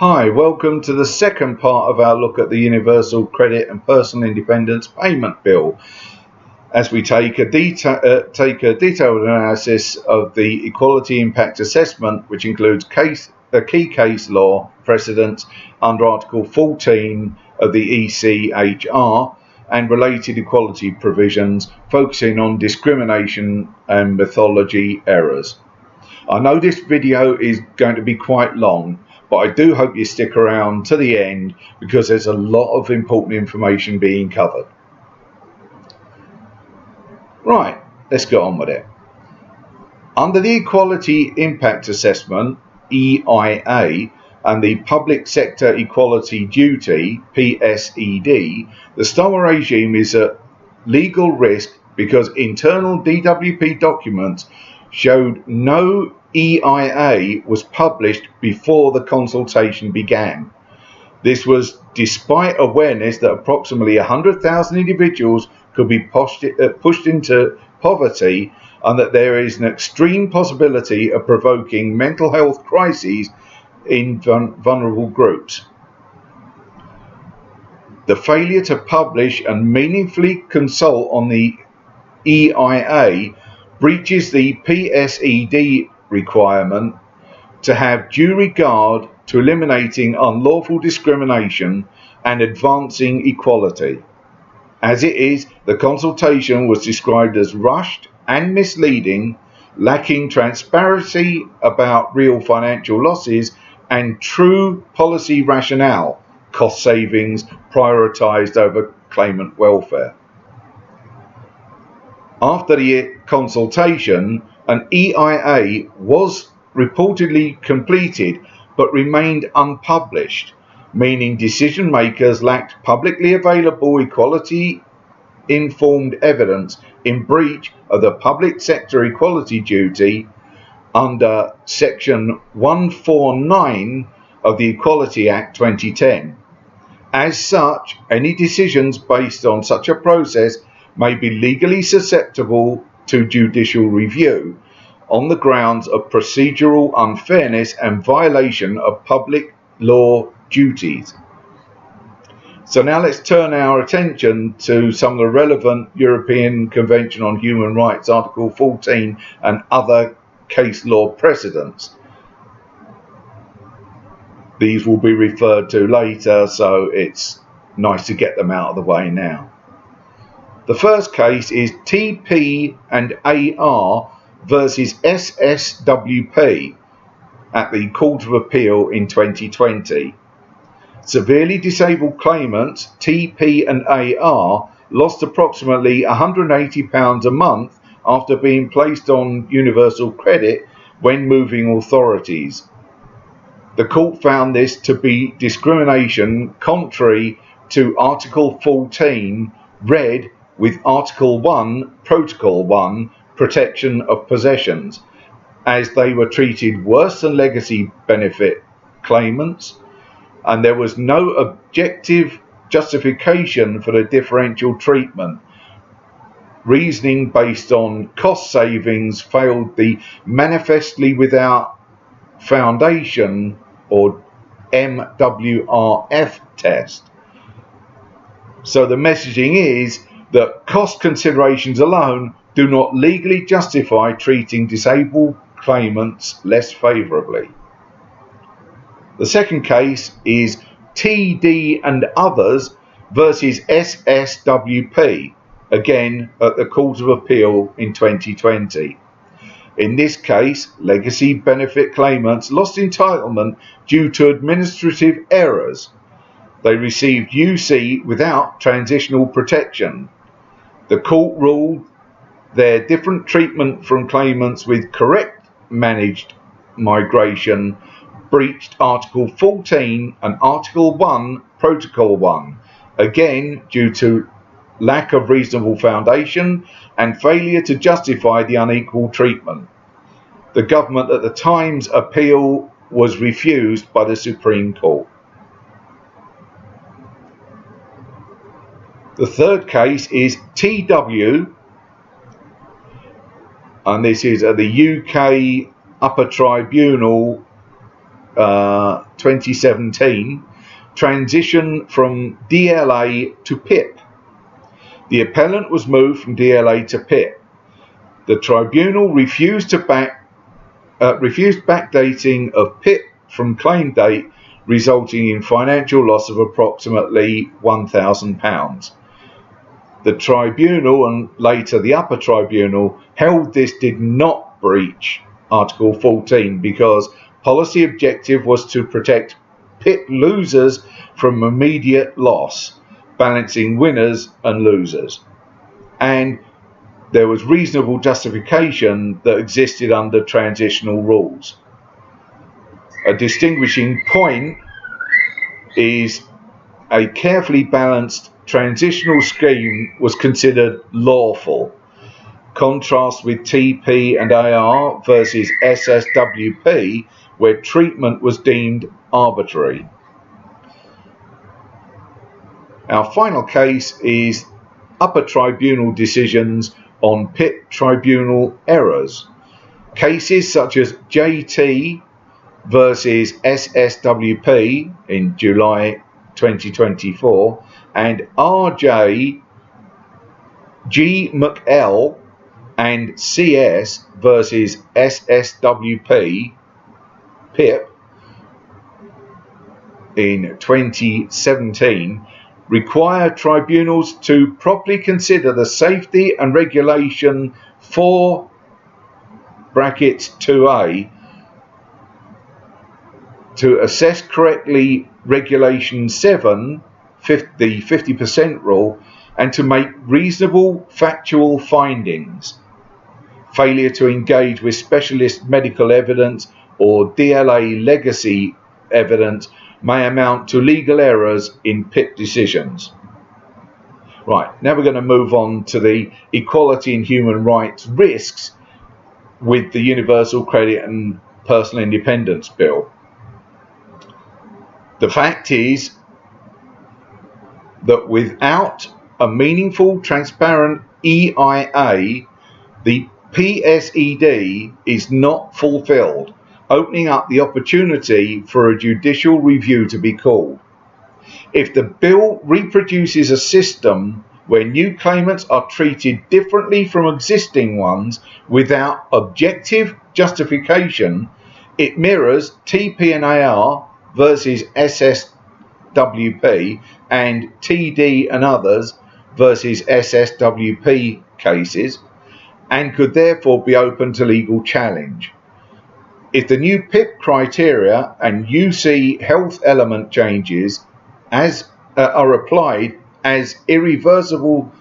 Hi, welcome to the second part of our look at the Universal Credit and Personal Independence Payment Bill, as we take a detailed analysis of the Equality Impact Assessment, which includes key case law precedents under Article 14 of the ECHR and related equality provisions, focusing on discrimination and methodology errors. I know this video is going to be quite long, but I do hope you stick around to the end because there's a lot of important information being covered. Right, let's get on with it. Under the Equality Impact Assessment, EIA, and the Public Sector Equality Duty, PSED, the STOA regime is a legal risk because internal DWP documents showed no EIA was published before the consultation began. This was despite awareness that approximately 100,000 individuals could be pushed into poverty and that there is an extreme possibility of provoking mental health crises in vulnerable groups. The failure to publish and meaningfully consult on the EIA breaches the PSED requirement to have due regard to eliminating unlawful discrimination and advancing equality. As it is, the consultation was described as rushed and misleading, lacking transparency about real financial losses and true policy rationale, cost savings prioritised over claimant welfare. After the consultation, an EIA was reportedly completed but remained unpublished, meaning decision makers lacked publicly available equality-informed evidence in breach of the public sector equality duty under Section 149 of the Equality Act 2010. As such, any decisions based on such a process may be legally susceptible to judicial review on the grounds of procedural unfairness and violation of public law duties. So now let's turn our attention to some of the relevant European Convention on Human Rights, Article 14, and other case law precedents. These will be referred to later, so it's nice to get them out of the way now. The first case is TP and AR versus SSWP at the Court of Appeal in 2020. Severely disabled claimants TP and AR lost approximately £180 a month after being placed on universal credit when moving authorities. The court found this to be discrimination contrary to Article 14, read with Article 1, Protocol 1, protection of possessions, as they were treated worse than legacy benefit claimants, and there was no objective justification for the differential treatment. Reasoning based on cost savings failed the manifestly without foundation or MWRF test. So the messaging is that cost considerations alone do not legally justify treating disabled claimants less favourably. The second case is TD and others versus SSWP, again at the Court of Appeal in 2020. In this case, legacy benefit claimants lost entitlement due to administrative errors. They received UC without transitional protection. The court ruled their different treatment from claimants with correct managed migration breached Article 14 and Article 1, Protocol 1, again due to lack of reasonable foundation and failure to justify the unequal treatment. The government at the time's appeal was refused by the Supreme Court. The third case is TW, and this is at the UK Upper Tribunal 2017, transition from DLA to PIP. The appellant was moved from DLA to PIP. The tribunal refused backdating of PIP from claim date, resulting in financial loss of approximately £1,000. The tribunal, and later the upper tribunal, held this did not breach Article 14 because policy objective was to protect PIP losers from immediate loss, balancing winners and losers. And there was reasonable justification that existed under transitional rules. A distinguishing point is a carefully balanced transitional scheme was considered lawful. Contrast with TP and AR versus SSWP, where treatment was deemed arbitrary. Our final case is upper tribunal decisions on PIP tribunal errors. Cases such as JT versus SSWP in July 2024 and RJ, G. McL and CS versus SSWP PIP in 2017 require tribunals to properly consider the safety and regulation 4(2)(a) to assess correctly regulation 7, the 50% rule, and to make reasonable factual findings. Failure to engage with specialist medical evidence or DLA legacy evidence may amount to legal errors in PIP decisions. Right, now we're going to move on to the equality and human rights risks with the Universal Credit and Personal Independence Bill. The fact is that without a meaningful, transparent EIA, the PSED is not fulfilled, opening up the opportunity for a judicial review to be called. If the bill reproduces a system where new claimants are treated differently from existing ones without objective justification, it mirrors TP and AR versus SSWP and TD and others versus SSWP cases, and could therefore be open to legal challenge. If the new PIP criteria and UC health element changes are applied as irreversible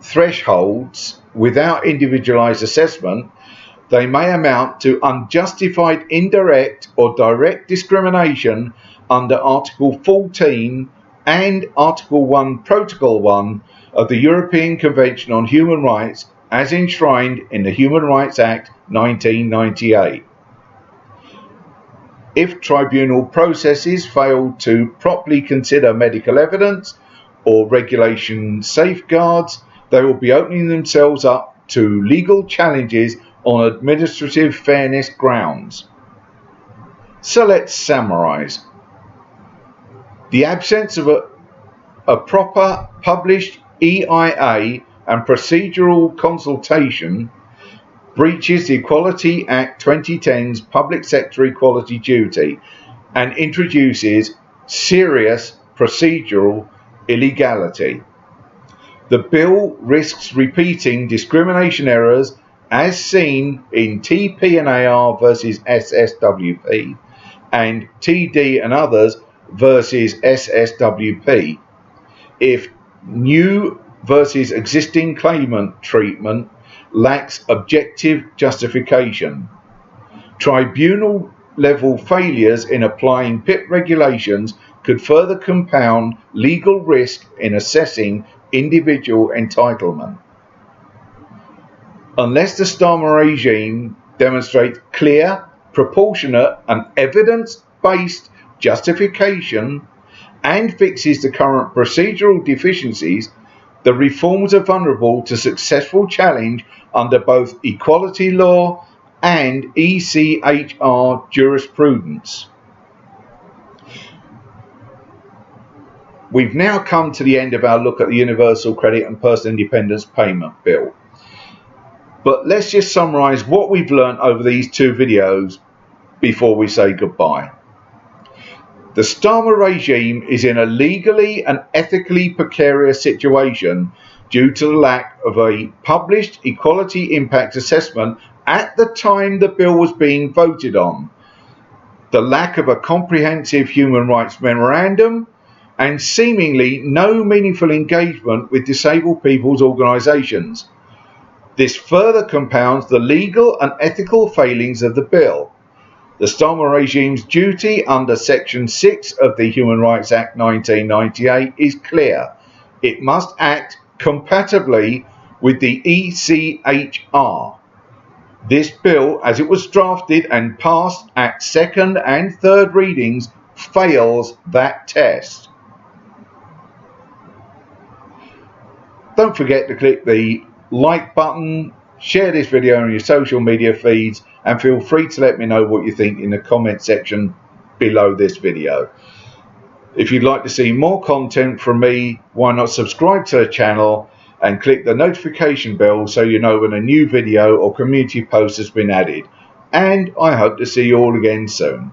thresholds without individualized assessment, they may amount to unjustified indirect or direct discrimination under Article 14 and Article 1, Protocol 1 of the European Convention on Human Rights as enshrined in the Human Rights Act 1998. If tribunal processes fail to properly consider medical evidence or regulation safeguards, they will be opening themselves up to legal challenges on administrative fairness grounds. So let's summarize. The absence of a proper published EIA and procedural consultation breaches the Equality Act 2010's public sector equality duty and introduces serious procedural illegality. The bill risks repeating discrimination errors as seen in TP and AR versus SSWP and TD and others versus SSWP if new versus existing claimant treatment lacks objective justification. Tribunal level failures in applying PIP regulations could further compound legal risk in assessing individual entitlement. Unless the STAMA regime demonstrates clear, proportionate and evidence-based justification and fixes the current procedural deficiencies, the reforms are vulnerable to successful challenge under both equality law and ECHR jurisprudence. We've now come to the end of our look at the Universal Credit and Personal Independence Payment Bill. But let's just summarise what we've learnt over these two videos before we say goodbye. The STAMA regime is in a legally and ethically precarious situation due to the lack of a published equality impact assessment at the time the bill was being voted on, the lack of a comprehensive human rights memorandum, and seemingly no meaningful engagement with disabled people's organisations. This further compounds the legal and ethical failings of the bill. The STAMA regime's duty under Section 6 of the Human Rights Act 1998 is clear. It must act compatibly with the ECHR. This bill, as it was drafted and passed at second and third readings, fails that test. Don't forget to click the like button, share this video on your social media feeds, and feel free to let me know what you think in the comment section below this video. If you'd like to see more content from me, why not subscribe to the channel and click the notification bell so you know when a new video or community post has been added. And I hope to see you all again soon.